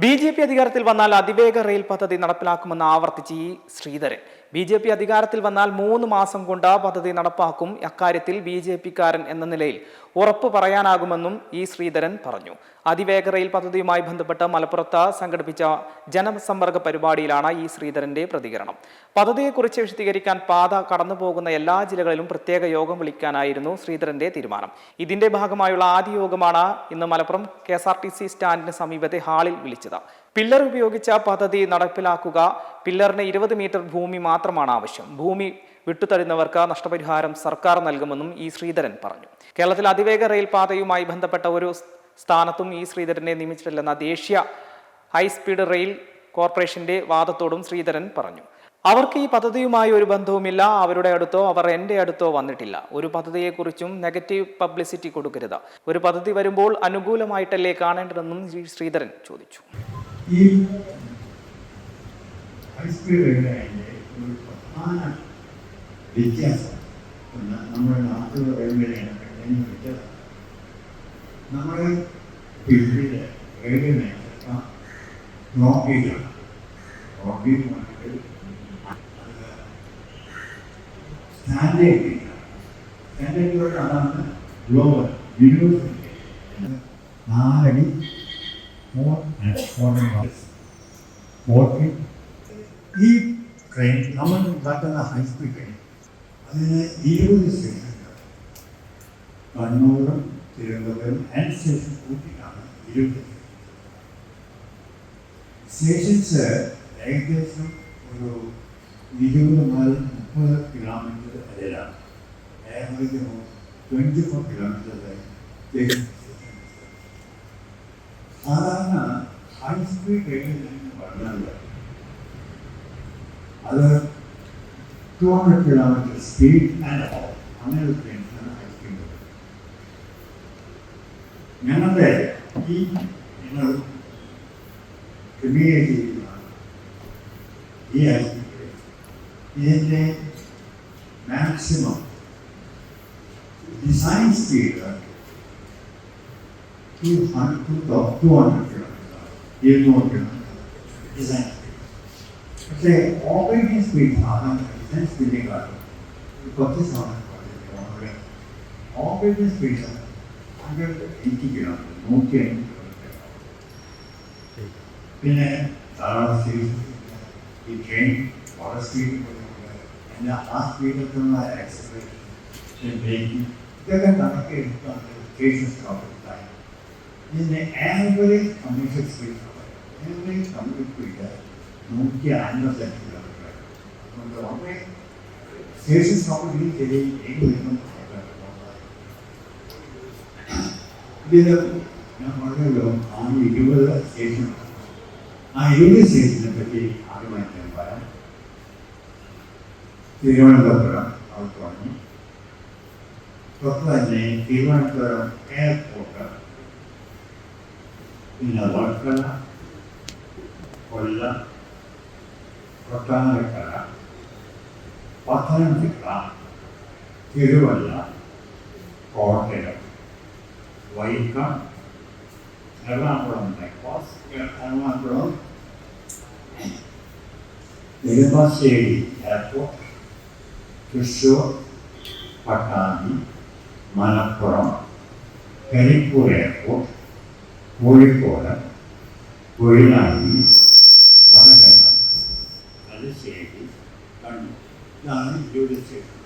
BJP. അധികാരത്തിൽ വന്നാൽ അതിവേഗ റെയിൽ പദ്ധതി നടപ്പിലാക്കുമെന്ന് ആവർത്തിച്ച് ശ്രീധരൻ. ബി.ജെ.പി. അധികാരത്തിൽ വന്നാൽ 3 മാസം കൊണ്ട് പദ്ധതി നടപ്പാക്കും. അക്കാര്യത്തിൽ ബി.ജെ.പിക്കാരൻ എന്ന നിലയിൽ ഉറപ്പ് പറയാനാകുമെന്നും ശ്രീധരൻ പറഞ്ഞു. അതിവേഗ റെയിൽ പദ്ധതിയുമായി ബന്ധപ്പെട്ട് മലപ്പുറത്ത് സംഘടിപ്പിച്ച ജനസമ്പർക്ക പരിപാടിയിലാണ് ശ്രീധരന്റെ പ്രതികരണം. പദ്ധതിയെക്കുറിച്ച് വിശദീകരിക്കാൻ പാത കടന്നുപോകുന്ന എല്ലാ ജില്ലകളിലും പ്രത്യേക യോഗം വിളിക്കാനായിരുന്നു ശ്രീധരന്റെ തീരുമാനം. ഇതിന്റെ ഭാഗമായുള്ള ആദ്യ യോഗമാണ് ഇന്ന് മലപ്പുറം KSRTC സ്റ്റാൻഡിന് സമീപത്തെ ഹാളിൽ വിളിച്ചത്. പില്ലർ ഉപയോഗിച്ച പദ്ധതി നടപ്പിലാക്കുക. പില്ലറിന് 20 മീറ്റർ ഭൂമി മാത്രമാണ് ആവശ്യം. ഭൂമി വിട്ടുതരുന്നവർക്ക് നഷ്ടപരിഹാരം സർക്കാർ നൽകുമെന്നും ശ്രീധരൻ പറഞ്ഞു. കേരളത്തിൽ അതിവേഗ റെയിൽ പാതയുമായി ബന്ധപ്പെട്ട ഒരു സ്ഥാനത്തും ശ്രീധരനെ നിയമിച്ചിട്ടില്ലെന്ന ദേശീയ ഹൈസ്പീഡ് റെയിൽ കോർപ്പറേഷന്റെ വാദത്തോടും ശ്രീധരൻ പറഞ്ഞു. അവർക്ക് ഈ പദ്ധതിയുമായി ഒരു ബന്ധവുമില്ല. അവരുടെ അടുത്തോ അവർ എൻ്റെ അടുത്തോ വന്നിട്ടില്ല. ഒരു പദ്ധതിയെക്കുറിച്ചും നെഗറ്റീവ് പബ്ലിസിറ്റി കൊടുക്കരുത്. ഒരു പദ്ധതി വരുമ്പോൾ അനുകൂലമായിട്ടല്ലേ കാണേണ്ടതെന്നും ശ്രീധരൻ ചോദിച്ചു. ഈ ഹൈസ്പീഡ് റെയിലിൻ്റെ ഒരു പ്രധാന വ്യത്യാസം നമ്മുടെ നാട്ടിലെ റെയിൽവേയാണ് വ്യത്യാസം. നമ്മുടെ ഫീൽഡിൽ റെയിൽവേ നോക്കിയിട്ടാണ് സ്റ്റാൻഡേർഡാണ് ഗ്ലോബൽ യൂണിവേഴ്സിറ്റി 4 അടി ഈ ട്രെയിൻ നമ്മൾ ഉണ്ടാക്കുന്ന ഹൈസ്പീഡ് ട്രെയിൻ അതിന് 20 സ്റ്റേഷനുകൾ കണ്ണൂരും തിരുവനന്തപുരം ആൻഡ് സ്റ്റേഷൻ കൂട്ടിയിട്ടാണ് 20 സ്റ്റേഷൻസ്. ഏകദേശം ഒരു 20 മുതൽ 30 കിലോമീറ്റർ ഇടയിലാണ്. ഏകദേശം 24 കിലോമീറ്റർ സാധാരണ ഹൈസ്പീഡ് ട്രെയിനിൽ നിന്ന് പറഞ്ഞാൽ അത് 200 കിലോമീറ്റർ സ്പീഡ് ആൻഡ് അങ്ങനെ ഒരു ട്രെയിൻസാണ് ഹൈസ്പീഡ്. ഞങ്ങളുടെ ഈ നിങ്ങൾ ക്രിമിനേറ്റ് ചെയ്യുന്നതാണ് ഈ ഹൈസ്പീഡ് ട്രെയിൻ. ഇതിൻ്റെ maximum design speed 200 kilometre design speed. പക്ഷേ ഓപ്പറേറ്റിംഗ് സ്പീഡ് സാധാരണ ഡിസൈൻ സ്പീഡിനെക്കാളും 10% ഓപ്പറേറ്റിംഗ് സ്പീഡ് 180 കിലോമീറ്റർ 150 കിലോമീറ്റർ. പിന്നെ ധാരാളം ഈ ട്രെയിൻ വളരെ സ്പീഡിൽ പിന്നെ ആ സ്പീഡിലുള്ള ആക്സിലറേഷൻ ബ്രേക്കിംഗ് ഇതൊക്കെ കണക്കെടുത്താണ് സ്റ്റേഷൻ സ്റ്റോപ്പ് ടൈം. ഇതിൻ്റെ ആവറേജ് കമ്മ്യൂണിക്കേഷൻ സ്പീഡ് 150 കിലോമീറ്റർ. അതുകൊണ്ട് വളരെ സ്റ്റേഷൻ സ്റ്റോപ്പിൽ ഇതിൽ ഞാൻ പറഞ്ഞല്ലോ 20 സ്റ്റേഷൻ. ആ 20 സ്റ്റേഷനെ പറ്റി ആദ്യമായിട്ട് ഞാൻ പറയാം. തിരുവനന്തപുരം അവിടെ തുടങ്ങി. തൊട്ട് തന്നെ തിരുവനന്തപുരം എയർപോർട്ട്, പിന്നെ Varkala, Kollam, Kottarakkara, Pathanamthitta, Thiruvalla, Kottayam, Vaikom, Ernakulam bypass, Ernakulam Nedumbassery airport, Thrissur, Pattambi, Malappuram, Karipur airport, Kozhikode, Koyilandy, Vadakara, Thalassery, Kannur. ഇതാണ് 20 സ്റ്റേഷൻ.